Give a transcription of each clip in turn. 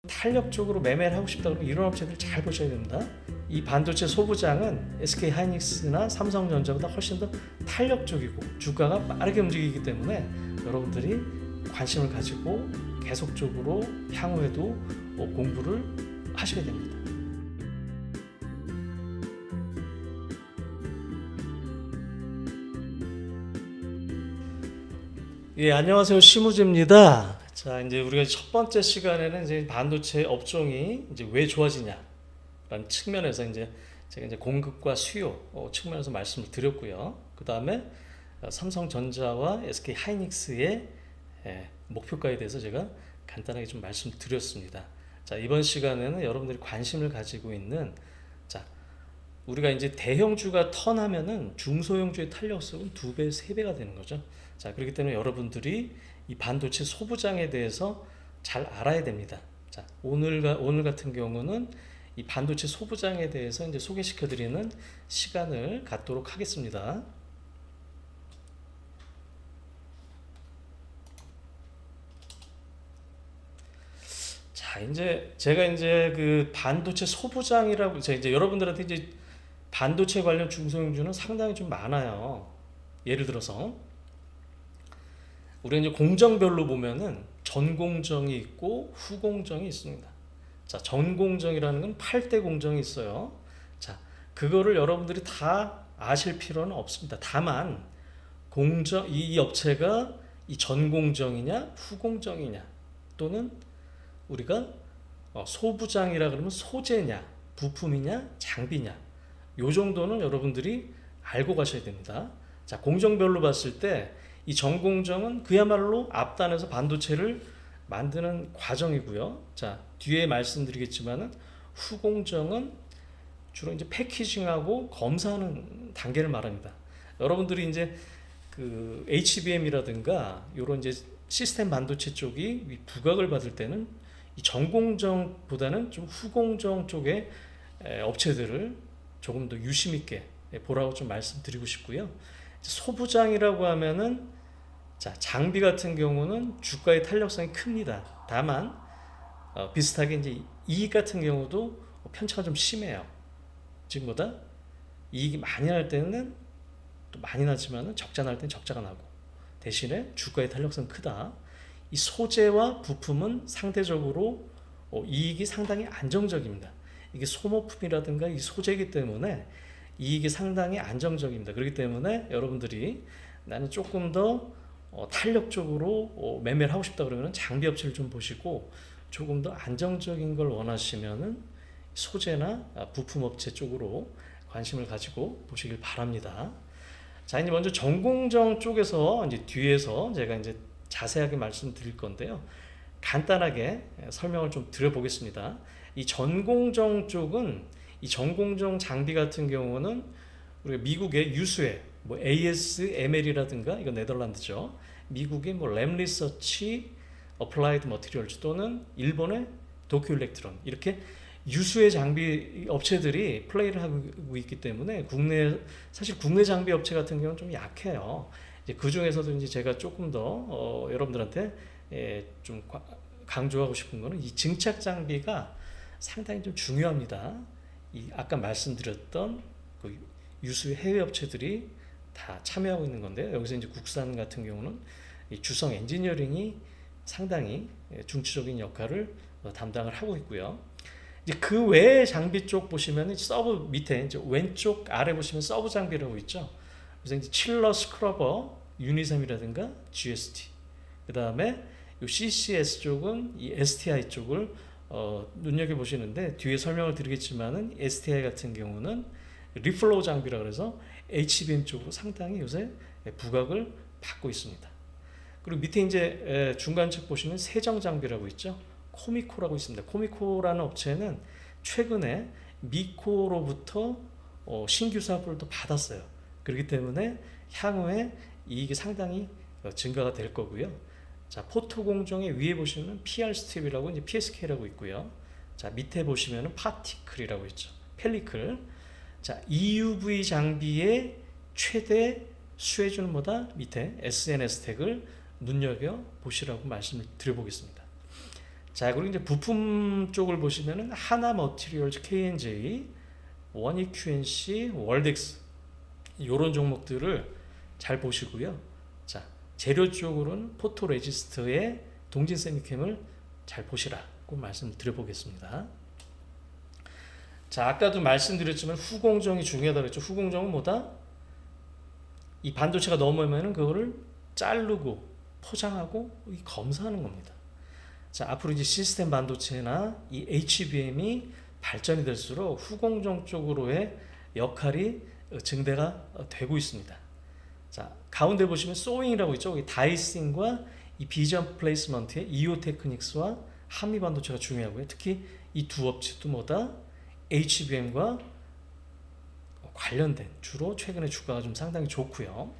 탄력적으로 매매를 하고 싶다 그러면 이런 업체들 잘 보셔야 됩니다. 이 반도체 소부장은 SK 하이닉스나 삼성전자보다 훨씬 더 탄력적이고 주가가 빠르게 움직이기 때문에 여러분들이 관심을 가지고 계속적으로 향후에도 공부를 하셔야 됩니다. 예, 안녕하세요. 시무즈입니다. 자, 이제 우리가 첫 번째 시간에는 이제 반도체 업종이 이제 왜 좋아지냐라는 측면에서 이제 제가 이제 공급과 수요 측면에서 말씀을 드렸고요. 그 다음에 삼성전자와 SK 하이닉스의 목표가에 대해서 제가 간단하게 좀 말씀을 드렸습니다. 자, 이번 시간에는 여러분들이 관심을 가지고 있는 자, 우리가 이제 대형주가 턴하면은 중소형주의 탄력성은 2배, 3배가 되는 거죠. 자, 그렇기 때문에 여러분들이 이 반도체 소부장에 대해서 잘 알아야 됩니다. 자, 오늘 같은 경우는 이 반도체 소부장에 대해서 이제 소개시켜 드리는 시간을 갖도록 하겠습니다. 자, 이제 제가 이제 그 반도체 소부장이라고 제가 이제 여러분들한테 이제 반도체 관련 중소형주는 상당히 좀 많아요. 예를 들어서 우리가 이제 공정별로 보면은 전공정이 있고 후공정이 있습니다. 자, 전공정이라는 건 8대 공정이 있어요. 자, 그거를 여러분들이 다 아실 필요는 없습니다. 다만 이 업체가 이 전공정이냐 후공정이냐 또는 우리가 소부장이라 그러면 소재냐 부품이냐 장비냐 요 정도는 여러분들이 알고 가셔야 됩니다. 자, 공정별로 봤을 때 이 전공정은 그야말로 앞단에서 반도체를 만드는 과정이고요. 자, 뒤에 말씀드리겠지만은 후공정은 주로 이제 패키징하고 검사하는 단계를 말합니다. 여러분들이 이제 그 HBM이라든가 이런 이제 시스템 반도체 쪽이 부각을 받을 때는 이 전공정보다는 좀 후공정 쪽의 업체들을 조금 더 유심 있게 보라고 좀 말씀드리고 싶고요. 소부장이라고 하면은 자, 장비 같은 경우는 주가의 탄력성이 큽니다. 다만 비슷하게 이제 이익 같은 경우도 편차가 좀 심해요. 지금보다 이익이 많이 날 때는 또 많이 나지만은 적자 날 때는 적자가 나고 대신에 주가의 탄력성 크다. 이 소재와 부품은 상대적으로 이익이 상당히 안정적입니다. 이게 소모품이라든가 이 소재이기 때문에 이익이 상당히 안정적입니다. 그렇기 때문에 여러분들이 나는 조금 더 탄력적으로 매매를 하고 싶다 그러면 장비 업체를 좀 보시고 조금 더 안정적인 걸 원하시면은 소재나 부품 업체 쪽으로 관심을 가지고 보시길 바랍니다. 자, 이제 먼저 전공정 쪽에서 이제 뒤에서 제가 이제 자세하게 말씀드릴 건데요. 간단하게 설명을 좀 드려보겠습니다. 이 전공정 쪽은 이 전공정 장비 같은 경우는 우리가 미국의 유수의 뭐 ASML이라든가 이거 네덜란드죠. 미국의 뭐 램리서치, 어플라이드 머티리얼즈 또는 일본의 도쿄 일렉트론 이렇게 유수의 장비 업체들이 플레이를 하고 있기 때문에 사실 국내 장비 업체 같은 경우는 좀 약해요. 이제 그 중에서도 이제 제가 조금 더 여러분들한테 좀 강조하고 싶은 거는 이 증착 장비가 상당히 좀 중요합니다. 이 아까 말씀드렸던 그 유수의 해외 업체들이 다 참여하고 있는 건데 여기서 이제 국산 같은 경우는 이 주성 엔지니어링이 상당히 중추적인 역할을 담당을 하고 있고요. 이제 그 외의 장비 쪽 보시면 서브 밑에 이제 왼쪽 아래 보시면 서브 장비라고 있죠. 그래서 이제 칠러 스크러버 유니셈이라든가 GST 그 다음에 이 CCS 쪽은 이 STI 쪽을 눈여겨 보시는데 뒤에 설명을 드리겠지만은 STI 같은 경우는 리플로우 장비라 그래서 HBM 쪽으로 상당히 요새 부각을 받고 있습니다. 그리고 밑에 이제 중간측 보시면 세정 장비라고 있죠. 코미코라고 있습니다. 코미코라는 업체는 최근에 미코로부터 신규 사업을 또 받았어요. 그렇기 때문에 향후에 이익이 상당히 증가가 될 거고요. 자, 포토 공정의 위에 보시면 PR 스트립이라고 이제 PSK라고 있고요. 자, 밑에 보시면은 파티클이라고 있죠. 펠리클. 자, EUV 장비의 최대 수혜주는 뭐다? 밑에 SNS 택을 눈여겨 보시라고 말씀을 드려보겠습니다. 자, 그리고 이제 부품 쪽을 보시면은 하나 머티리얼즈, K&J, 원익 QNC, 월덱스 이런 종목들을 잘 보시고요. 자, 재료 쪽으로는 포토 레지스트의 동진 세미캠을 잘 보시라고 말씀드려보겠습니다. 자, 아까도 말씀드렸지만 후공정이 중요하다고 그랬죠. 후공정은 뭐다? 이 반도체가 넘어오면은 그거를 자르고 포장하고 검사하는 겁니다. 자, 앞으로 이제 시스템 반도체나 이 HBM이 발전이 될수록 후공정 쪽으로의 역할이 증대가 되고 있습니다. 자, 가운데 보시면 소잉이라고 있죠. 이 다이싱과 이 비전 플레이스먼트의 이오 테크닉스와 한미 반도체가 중요하고요. 특히 이 두 업체도 뭐다? HBM과 관련된 주로 최근에 주가가 좀 상당히 좋고요.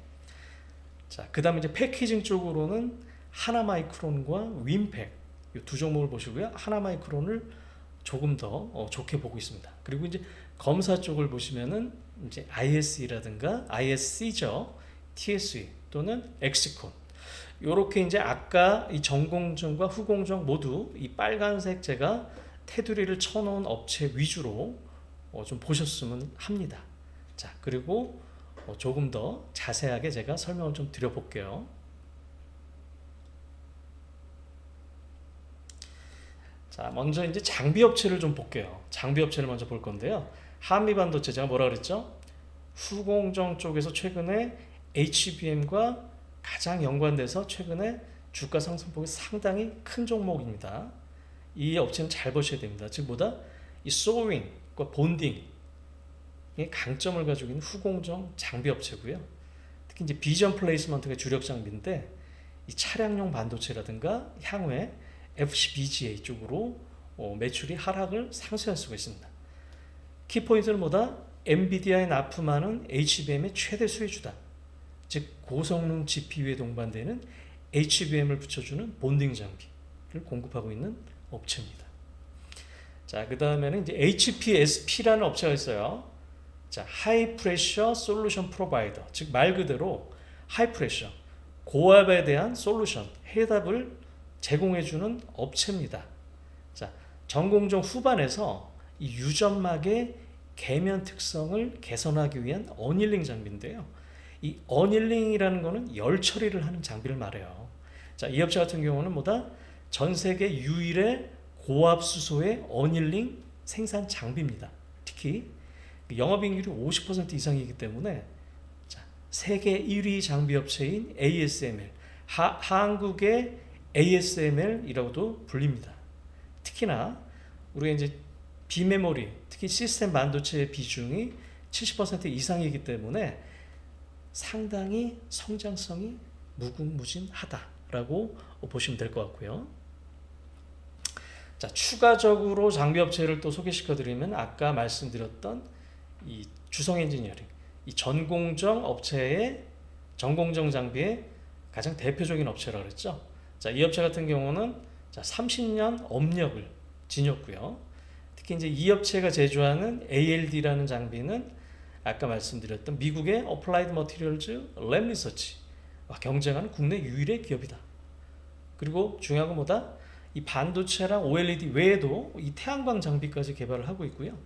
자, 그다음에 이제 패키징 쪽으로는 하나마이크론과 윈팩 이 두 종목을 보시고요. 하나마이크론을 조금 더 좋게 보고 있습니다. 그리고 이제 검사 쪽을 보시면은 이제 ISE라든가 ISC죠, TSE 또는 엑시콘 요렇게 이제 아까 이 전공정과 후공정 모두 이 빨간색 제가 테두리를 쳐놓은 업체 위주로 좀 보셨으면 합니다. 자, 그리고 조금 더 자세하게 제가 설명을 좀 드려볼게요. 자, 먼저 이제 장비 업체를 좀 볼게요. 장비 업체를 먼저 볼 건데요. 한미반도체 제가 뭐라 그랬죠? 후공정 쪽에서 최근에 HBM과 가장 연관돼서 최근에 주가 상승폭이 상당히 큰 종목입니다. 이 업체는 잘 보셔야 됩니다. 즉 뭐다? 이 소윙과 본딩의 강점을 가지고 있는 후공정 장비 업체고요. 특히 이제 비전 플레이스먼트가 주력 장비인데 이 차량용 반도체라든가 향후에 FCBGA 쪽으로 매출이 하락을 상쇄할 수가 있습니다. 키포인트는 뭐다? 엔비디아에 납품하는 HBM의 최대 수혜주다. 즉 고성능 GPU에 동반되는 HBM을 붙여주는 본딩 장비를 공급하고 있는 업체입니다. 자, 그 다음에는 이제 HPSP라는 업체가 있어요. 자, 하이 프레셔 솔루션 프로바이더, 즉 말 그대로 하이 프레셔 고압에 대한 솔루션 해답을 제공해주는 업체입니다. 자, 전공정 후반에서 이 유점막의 계면 특성을 개선하기 위한 어닐링 장비인데요. 이 어닐링이라는 것은 열 처리를 하는 장비를 말해요. 자, 이 업체 같은 경우는 뭐다? 전 세계 유일의 고압 수소의 어닐링 생산 장비입니다. 특히 영업이익률이 50% 이상이기 때문에 자, 세계 1위 장비 업체인 ASML, 한국의 ASML이라고도 불립니다. 특히나 우리가 이제 비메모리, 특히 시스템 반도체의 비중이 70% 이상이기 때문에 상당히 성장성이 무궁무진하다라고 보시면 될 것 같고요. 자, 추가적으로 장비 업체를 또 소개시켜드리면 아까 말씀드렸던 이 주성 엔지니어링, 이 전공정 업체의 전공정 장비의 가장 대표적인 업체라고 그랬죠. 자, 이 업체 같은 경우는 자, 30년 업력을 지녔고요. 특히 이제 이 업체가 제조하는 ALD라는 장비는 아까 말씀드렸던 미국의 어플라이드 머티리얼즈 램 리서치와 경쟁하는 국내 유일의 기업이다. 그리고 중요한 건 뭐다? 이 반도체랑 OLED 외에도 이 태양광 장비까지 개발을 하고 있고요.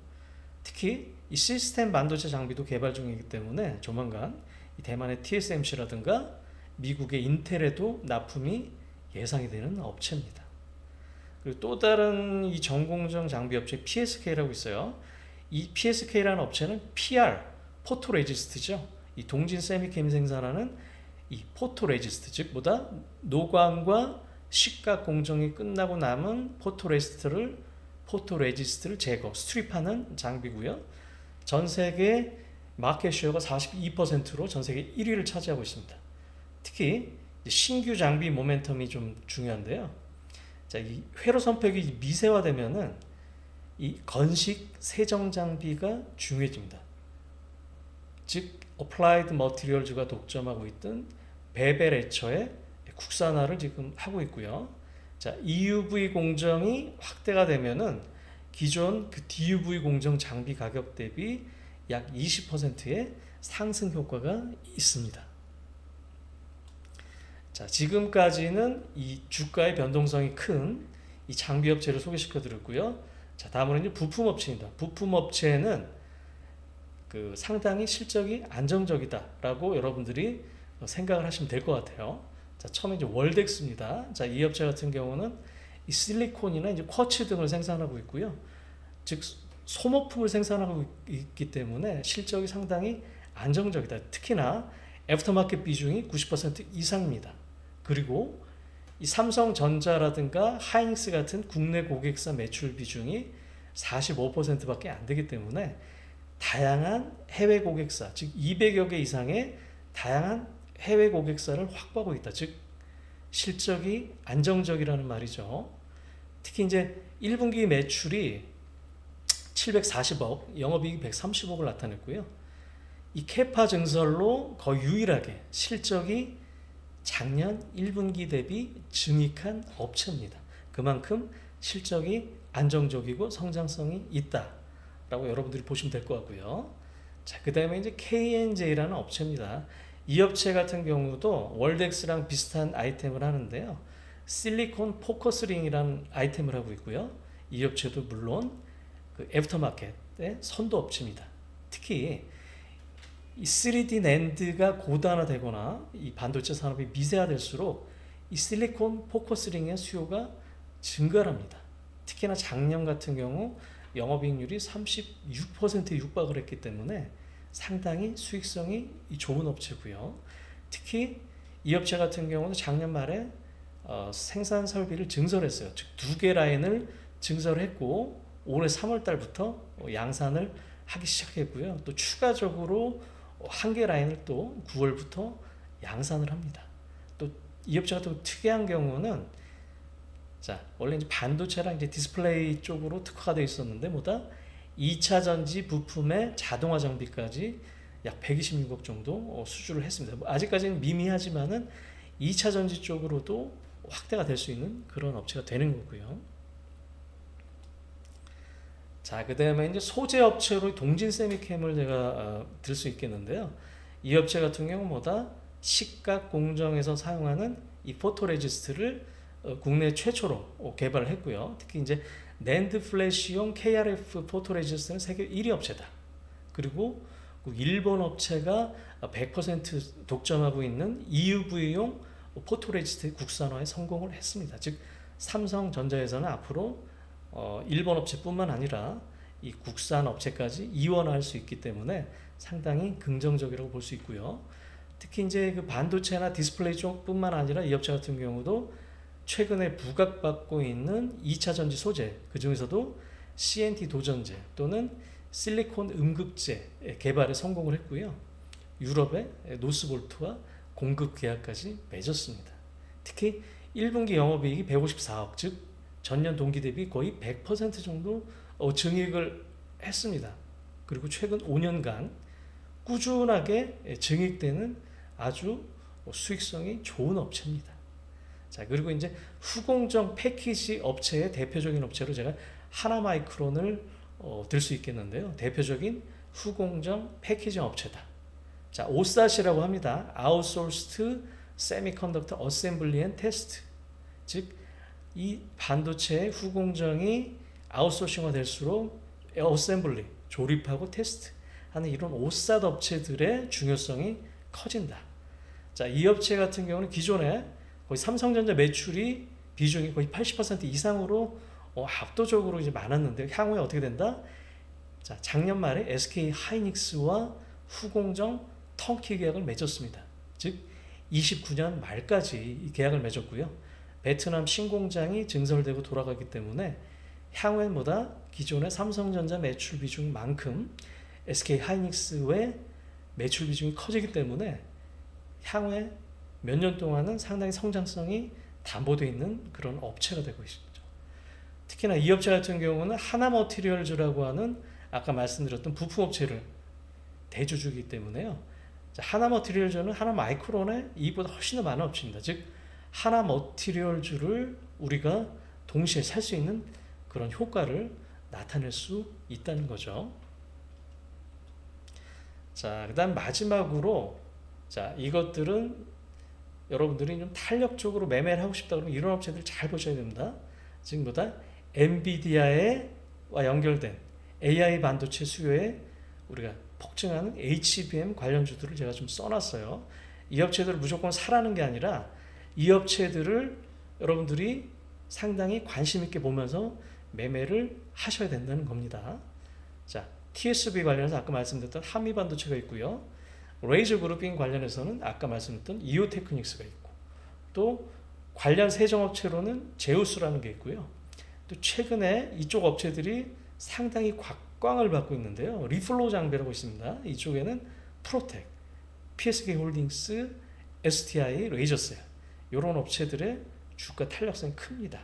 특히 이 시스템 반도체 장비도 개발 중이기 때문에 조만간 이 대만의 TSMC라든가 미국의 인텔에도 납품이 예상이 되는 업체입니다. 그리고 또 다른 이 전공정 장비 업체 PSK라고 있어요. 이 PSK라는 업체는 PR, 포토레지스트죠. 이 동진 세미캠이 생산하는 이 포토레지스트, 즉 뭐다? 노광과 식각 공정이 끝나고 남은 포토레지스트를 제거, 스트립하는 장비고요. 전 세계 마켓 쉐어가 42%로 전 세계 1위를 차지하고 있습니다. 특히 신규 장비 모멘텀이 좀 중요한데요. 자, 이 회로 선택이 미세화되면은 이 건식 세정 장비가 중요해집니다. 즉 어플라이드 머티리얼즈가 독점하고 있던 베벨 에처의 국산화를 지금 하고 있고요. 자, EUV 공정이 확대가 되면은 기존 그 DUV 공정 장비 가격 대비 약 20%의 상승 효과가 있습니다. 자, 지금까지는 이 주가의 변동성이 큰 이 장비 업체를 소개시켜 드렸고요. 자, 다음으로 이제 부품 업체입니다. 부품 업체는 그 상당히 실적이 안정적이다라고 여러분들이 생각을 하시면 될 것 같아요. 자, 처음에 이제 월덱스입니다. 자, 이 업체 같은 경우는 이 실리콘이나 이제 쿼츠 등을 생산하고 있고요. 즉 소모품을 생산하고 있기 때문에 실적이 상당히 안정적이다. 특히나 애프터마켓 비중이 90% 이상입니다. 그리고 이 삼성전자라든가 하이닉스 같은 국내 고객사 매출 비중이 45%밖에 안 되기 때문에 다양한 해외 고객사, 즉 200여 개 이상의 다양한 해외 고객사를 확보하고 있다. 즉 실적이 안정적이라는 말이죠. 특히 이제 1분기 매출이 740억, 영업이익이 130억을 나타냈고요. 이 캐파 증설로 거의 유일하게 실적이 작년 1분기 대비 증익한 업체입니다. 그만큼 실적이 안정적이고 성장성이 있다라고 여러분들이 보시면 될 것 같고요. 자, 그 다음에 이제 KNJ라는 업체입니다. 이 업체 같은 경우도 월덱스랑 비슷한 아이템을 하는데요. 실리콘 포커스링이라는 아이템을 하고 있고요. 이 업체도 물론 그 애프터마켓의 선도 업체입니다. 특히 이 3D 낸드가 고단화되거나 이 반도체 산업이 미세화될수록 이 실리콘 포커스링의 수요가 증가합니다. 특히나 작년 같은 경우 영업이익률이 36%에 육박을 했기 때문에 상당히 수익성이 좋은 업체고요. 특히 이 업체 같은 경우는 작년 말에 생산 설비를 증설했어요. 즉 2개 라인을 증설했고 올해 3월 달부터 양산을 하기 시작했고요. 또 추가적으로 1개 라인을 또 9월부터 양산을 합니다. 또 이 업체 같은 특이한 경우는 자, 원래 이제 반도체랑 이제 디스플레이 쪽으로 특화가 되어 있었는데 뭐다 2차 전지 부품의 자동화 장비까지 약 126억 정도 수주를 했습니다. 아직까지는 미미하지만은 2차 전지 쪽으로도 확대가 될 수 있는 그런 업체가 되는 거고요. 자, 그 다음에 이제 소재 업체로 동진 세미캠을 제가 들 수 있겠는데요. 이 업체 같은 경우 뭐다 식각 공정에서 사용하는 이 포토레지스트를 국내 최초로 개발을 했고요. 특히 이제 낸드 플래시용 KRF 포토레지스트는 세계 1위 업체다. 그리고 일본 업체가 100% 독점하고 있는 EUV용 포토레지스트 국산화에 성공을 했습니다. 즉 삼성전자에서는 앞으로 일본 업체뿐만 아니라 이 국산 업체까지 이원화할 수 있기 때문에 상당히 긍정적이라고 볼 수 있고요. 특히 이제 그 반도체나 디스플레이 쪽뿐만 아니라 이 업체 같은 경우도 최근에 부각받고 있는 2차 전지 소재, 그 중에서도 CNT 도전제 또는 실리콘 음극재 개발에 성공을 했고요. 유럽의 노스볼트와 공급 계약까지 맺었습니다. 특히 1분기 영업이익이 154억, 즉 전년 동기 대비 거의 100% 정도 증익을 했습니다. 그리고 최근 5년간 꾸준하게 증익되는 아주 수익성이 좋은 업체입니다. 자, 그리고 이제 후공정 패키지 업체의 대표적인 업체로 제가 하나마이크론을 들 수 있겠는데요. 대표적인 후공정 패키징 업체다. 자, 오사시라고 합니다. 아웃소스드 세미컨덕터 어셈블리 앤 테스트. 즉 이 반도체의 후공정이 아웃소싱화 될수록 어셈블리, 조립하고 테스트 하는 이런 오삿 업체들의 중요성이 커진다. 자, 이 업체 같은 경우는 기존에 거의 삼성전자 매출이 비중이 거의 80% 이상으로 압도적으로 이제 많았는데 향후에 어떻게 된다? 자, 작년 말에 SK 하이닉스와 후공정 턴키 계약을 맺었습니다. 즉 29년 말까지 이 계약을 맺었고요. 베트남 신공장이 증설되고 돌아가기 때문에 향후엔 뭐다? 기존의 삼성전자 매출 비중만큼 SK 하이닉스의 매출 비중이 커지기 때문에 향후에 몇 년 동안은 상당히 성장성이 담보되어 있는 그런 업체가 되고 있습니다. 특히나 이 업체 같은 경우는 하나머티리얼즈라고 하는 아까 말씀드렸던 부품 업체를 대주주이기 때문에요. 하나머티리얼즈는 하나마이크론의 이익보다 훨씬 더 많은 업체입니다. 즉 하나머티리얼즈를 우리가 동시에 살 수 있는 그런 효과를 나타낼 수 있다는 거죠. 자, 그다음 마지막으로 자, 이것들은 여러분들이 좀 탄력적으로 매매를 하고 싶다 그러면 이런 업체들 잘 보셔야 됩니다. 즉 뭐다? 엔비디아와 연결된 AI 반도체 수요에 우리가 폭증하는 HBM 관련주들을 제가 좀 써놨어요. 이 업체들을 무조건 사라는 게 아니라 이 업체들을 여러분들이 상당히 관심 있게 보면서 매매를 하셔야 된다는 겁니다. 자, TSB 관련해서 아까 말씀드렸던 한미 반도체가 있고요. 레이저 그룹핑 관련해서는 아까 말씀드렸던 이오테크닉스가 있고, 또 관련 세정업체로는 제우스라는 게 있고요. 또 최근에 이쪽 업체들이 상당히 곽광을 받고 있는데요. 리플로우 장비라고 있습니다. 이쪽에는 프로텍, PSK 홀딩스, STI, 레이저셀 이런 업체들의 주가 탄력성이 큽니다.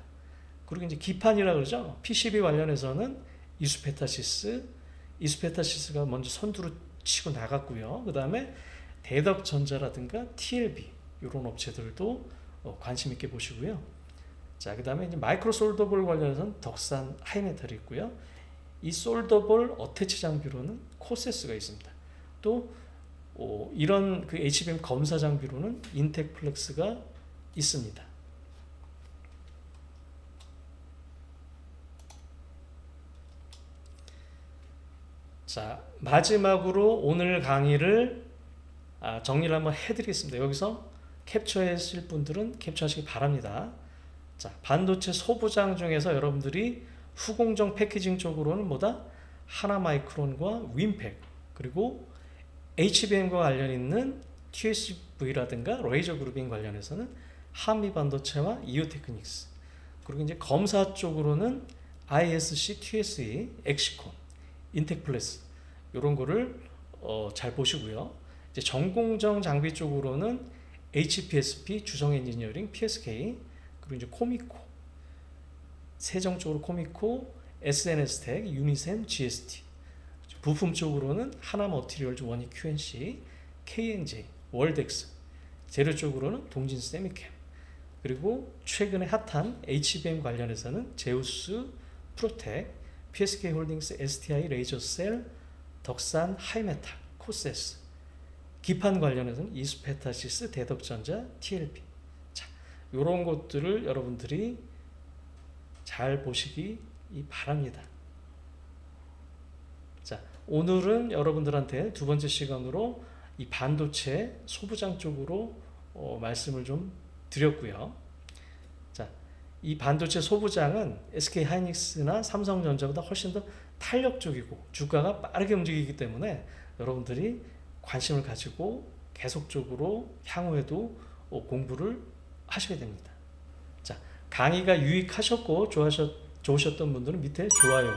그리고 이제 기판이라 그러죠. PCB 관련해서는 이스페타시스가 먼저 선두로 치고 나갔고요. 그 다음에 대덕전자라든가 TLB 이런 업체들도 관심 있게 보시고요. 자, 그 다음에 이제 마이크로 솔더볼 관련해서는 덕산 하이메탈이 있고요. 이 솔더볼 어태치 장비로는 코세스가 있습니다. 또 이런 그 HBM 검사 장비로는 인텍플렉스가 있습니다. 자, 마지막으로 오늘 강의를 정리를 한번 해드리겠습니다. 여기서 캡처하실 분들은 캡처하시기 바랍니다. 자, 반도체 소부장 중에서 여러분들이 후공정 패키징 쪽으로는 뭐다? 하나마이크론과 윈팩, 그리고 HBM과 관련 있는 TSV라든가 레이저 그룹ing 관련해서는 한미 반도체와 이오테크닉스, 그리고 이제 검사 쪽으로는 ISC, TSE, 엑시콘, 인텍플레스 이런 거를 잘 보시고요. 이제 전공정 장비 쪽으로는 HPSP, 주성 엔지니어링, PSK, 그리고 이제 코미코, 세정 쪽으로 코미코, SNS텍, 유니센, GST. 부품 쪽으로는 하나머티리얼즈, 원익 QNC, KNJ, 월덱스. 재료 쪽으로는 동진 세미캠. 그리고 최근에 핫한 HBM 관련해서는 제우스, 프로텍, PSK 홀딩스, STI, 레이저셀, 덕산, 하이메탈, 코세스. 기판 관련해서는 이스페타시스, 대덕전자, TLB. 자, 이런 것들을 여러분들이 잘 보시기 바랍니다. 자, 오늘은 여러분들한테 두 번째 시간으로 이 반도체 소부장 쪽으로 말씀을 좀 드렸고요. 자, 이 반도체 소부장은 SK 하이닉스나 삼성전자보다 훨씬 더 탄력적이고 주가가 빠르게 움직이기 때문에 여러분들이 관심을 가지고 계속적으로 향후에도 공부를 하셔야 됩니다. 자, 강의가 유익하셨고 좋으셨던 분들은 밑에 좋아요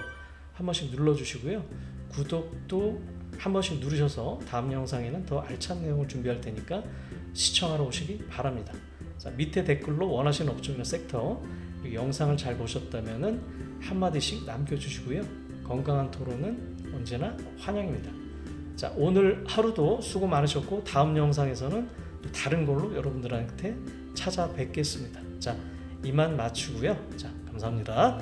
한 번씩 눌러주시고요. 구독도 한 번씩 누르셔서 다음 영상에는 더 알찬 내용을 준비할 테니까 시청하러 오시기 바랍니다. 자, 밑에 댓글로 원하시는 업종이나 섹터, 그리고 영상을 잘 보셨다면 한마디씩 남겨주시고요. 건강한 토론은 언제나 환영입니다. 자, 오늘 하루도 수고 많으셨고 다음 영상에서는 또 다른 걸로 여러분들한테 찾아뵙겠습니다. 자, 이만 마치고요. 자, 감사합니다.